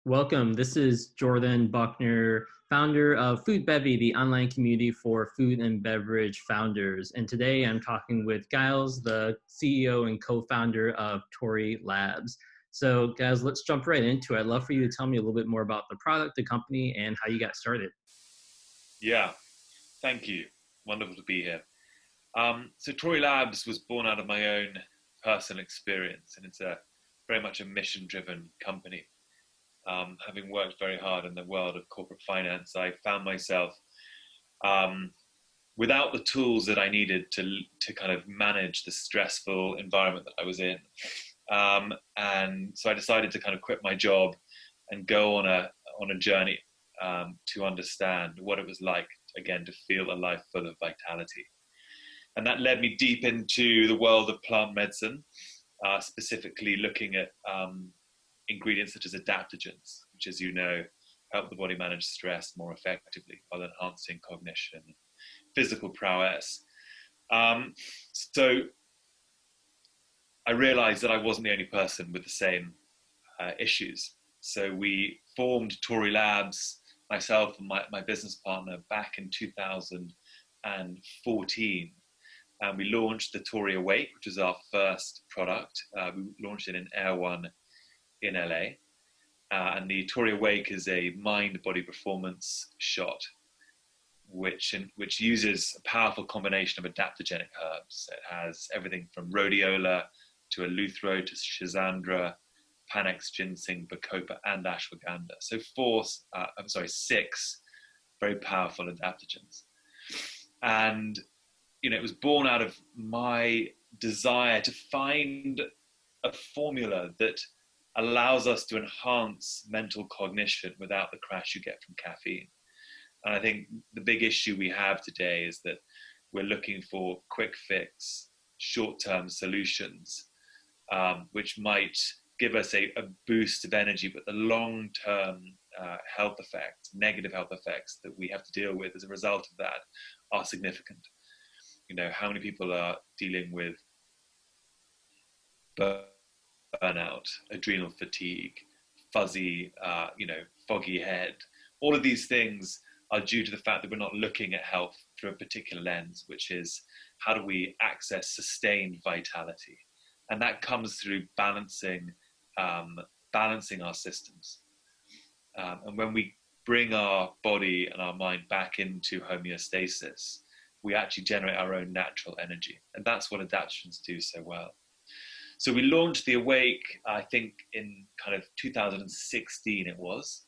Welcome. This is Jordan Buckner, founder of Foodbevy, the online community for food and beverage founders. And today I'm talking with Giles, the CEO and co-founder of Torii Labs. So, guys, let's jump right into it. I'd love for you to tell me a little bit more about the product, the company, and how you got started. Yeah, thank you. Wonderful to be here. So Torii Labs was born out of my own personal experience, and it's a very much a mission-driven company. Having worked very hard in the world of corporate finance, I found myself um, without the tools that I needed to kind of manage the stressful environment that I was in. And so I decided to kind of quit my job and go on a journey to understand what it was like again to feel a life full of vitality. And that led me deep into the world of plant medicine, specifically looking at ingredients such as adaptogens, which, as you know, help the body manage stress more effectively while enhancing cognition and physical prowess. So I realized that I wasn't the only person with the same issues. So we formed Torii Labs, myself and my business partner, back in 2014. And we launched the Torii Awake, which was our first product. We launched it in Air One in LA. And the Torii Awake is a mind-body performance shot, which uses a powerful combination of adaptogenic herbs. It has everything from rhodiola to eleuthero to schizandra, panax, ginseng, bacopa, and ashwagandha. So six very powerful adaptogens. And it was born out of my desire to find a formula that allows us to enhance mental cognition without the crash you get from caffeine. And I think the big issue we have today is that we're looking for quick fix, short-term solutions, which might give us a boost of energy, but the long-term health effects, negative health effects that we have to deal with as a result of that are significant. How many people are dealing with burnout, adrenal fatigue, fuzzy, foggy head? All of these things are due to the fact that we're not looking at health through a particular lens, which is how do we access sustained vitality? And that comes through balancing our systems. And when we bring our body and our mind back into homeostasis, we actually generate our own natural energy. And that's what adaptogens do so well. So we launched the Awake, I think in kind of 2016 it was.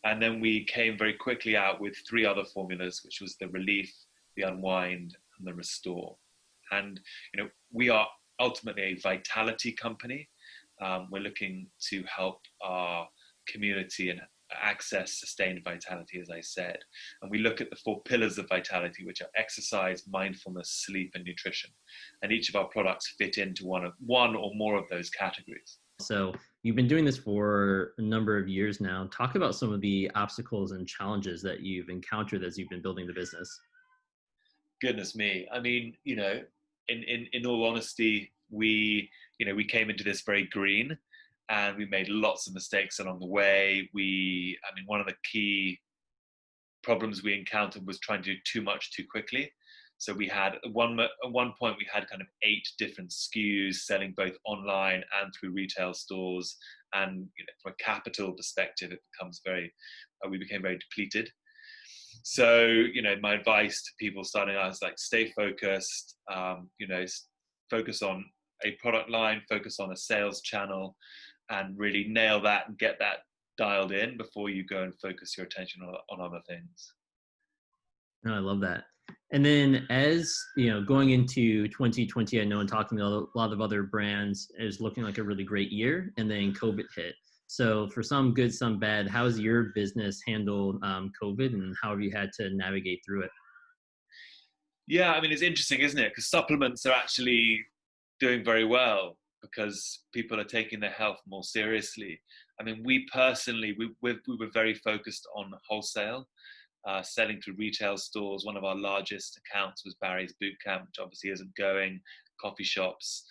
And then we came very quickly out with three other formulas, which was the Relief, the Unwind, and the Restore. And we are ultimately a vitality company. We're looking to help our community and access sustained vitality, as I said. And we look at the four pillars of vitality, which are exercise, mindfulness, sleep, and nutrition. And each of our products fit into one or more of those categories. So, you've been doing this for a number of years now. Talk about some of the obstacles and challenges that you've encountered as you've been building the business. Goodness me. I mean, in all honesty, we came into this very green, and we made lots of mistakes along the way. One of the key problems we encountered was trying to do too much too quickly. So we had at one point we had kind of 8 different SKUs selling both online and through retail stores. And from a capital perspective, we became very depleted. So my advice to people starting out is like stay focused. Focus on a product line, focus on a sales channel, and really nail that and get that dialed in before you go and focus your attention on other things. No, I love that. And then as going into 2020, I know and talking to a lot of other brands, is looking like a really great year, and then COVID hit. So for some good, some bad, how has your business handled COVID, and how have you had to navigate through it? Yeah, it's interesting, isn't it? Because supplements are actually doing very well because people are taking their health more seriously. We personally, we were very focused on wholesale, selling through retail stores. One of our largest accounts was Barry's Bootcamp, which obviously isn't going, coffee shops,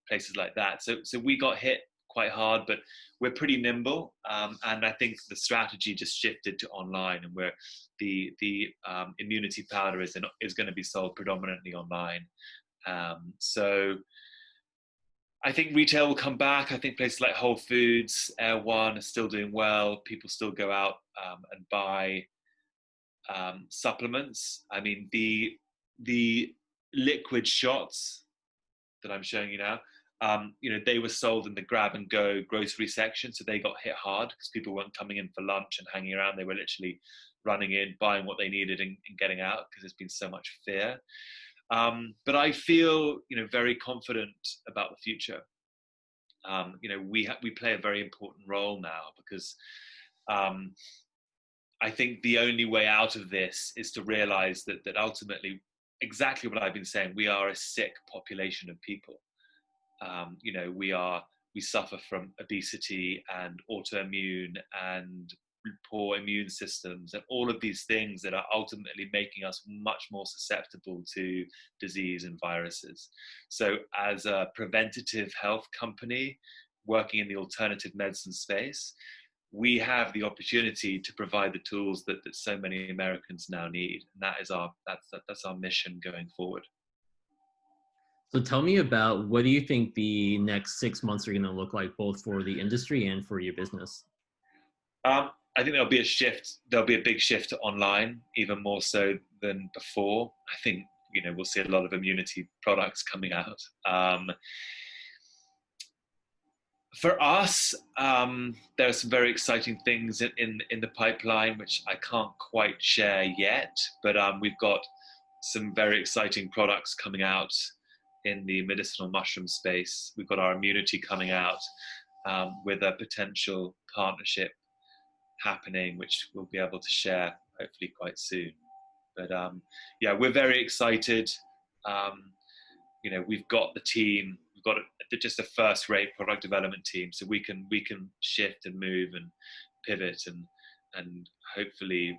places like that. So we got hit quite hard, but we're pretty nimble. And I think the strategy just shifted to online, and where the immunity powder is going to be sold predominantly online. So I think retail will come back. I think places like Whole Foods, Air One are still doing well. People still go out and buy supplements. I mean, the liquid shots that I'm showing you now, they were sold in the grab and go grocery section, so they got hit hard because people weren't coming in for lunch and hanging around. They were literally running in, buying what they needed, and getting out because there's been so much fear. But I feel, very confident about the future. We play a very important role now because I think the only way out of this is to realize that ultimately, exactly what I've been saying, we are a sick population of people. We suffer from obesity and autoimmune and poor immune systems and all of these things that are ultimately making us much more susceptible to disease and viruses. So as a preventative health company working in the alternative medicine space, we have the opportunity to provide the tools that so many Americans now need. And that's our mission going forward. So tell me about, what do you think the next 6 months are going to look like, both for the industry and for your business? I think there'll be a shift. There'll be a big shift to online, even more so than before. I think we'll see a lot of immunity products coming out. For us, there are some very exciting things in the pipeline, which I can't quite share yet. But we've got some very exciting products coming out in the medicinal mushroom space. We've got our immunity coming out with a potential partnership happening, which we'll be able to share hopefully quite soon. But we're very excited. We've got the team. We've got just a first-rate product development team, so we can shift and move and pivot and hopefully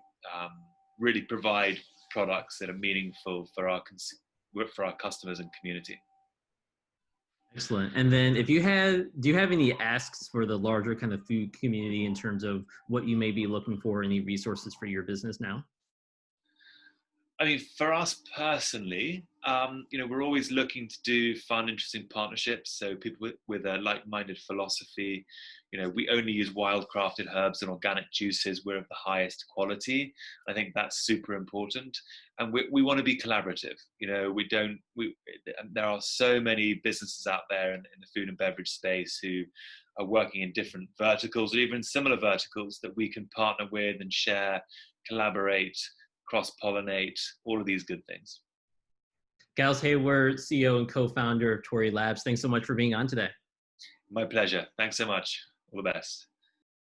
really provide products that are meaningful for our customers and community. Excellent. And then do you have any asks for the larger kind of food community in terms of what you may be looking for, any resources for your business now? I mean, for us personally, we're always looking to do fun, interesting partnerships. So people with a like-minded philosophy, we only use wildcrafted herbs and organic juices. We're of the highest quality. I think that's super important. And we want to be collaborative. There are so many businesses out there in the food and beverage space who are working in different verticals, or even similar verticals, that we can partner with and share, collaborate, cross-pollinate, all of these good things. Giles Hayward, CEO and co-founder of Torii Labs, thanks so much for being on today. My pleasure. Thanks so much. All the best.